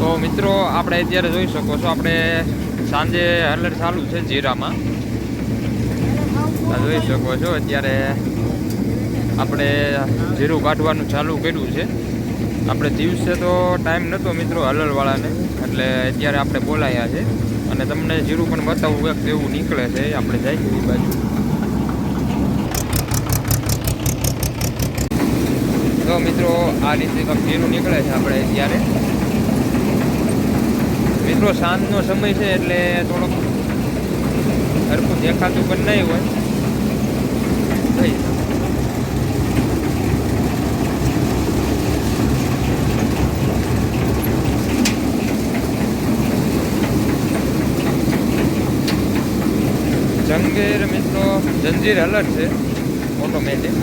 તો મિત્રો આપણે અત્યારે જોઈ શકો છો, આપણે સાંજે હલર ચાલુ છે જીરામાં. જોઈ શકો છો અત્યારે આપણે જીરું કાઢવાનું ચાલુ કર્યું છે. આપણે દિવસે તો ટાઈમ નહોતો મિત્રો હલરવાળાને, એટલે અત્યારે આપણે બોલાયા છે અને તમને જીરું પણ બતાવવું એક કેવું નીકળે છે. આપણે જઈએ એ બાજુ. તો મિત્રો આ રીતે કંઈક જીરું નીકળે છે આપણે અત્યારે. મિત્રો સાંજનો સમય છે એટલે થોડોક હરખું દેખાતું પણ નહીં હોય. જંગીર મિત્રો જંજીર અલર્ટ છે ઓટોમેટિક.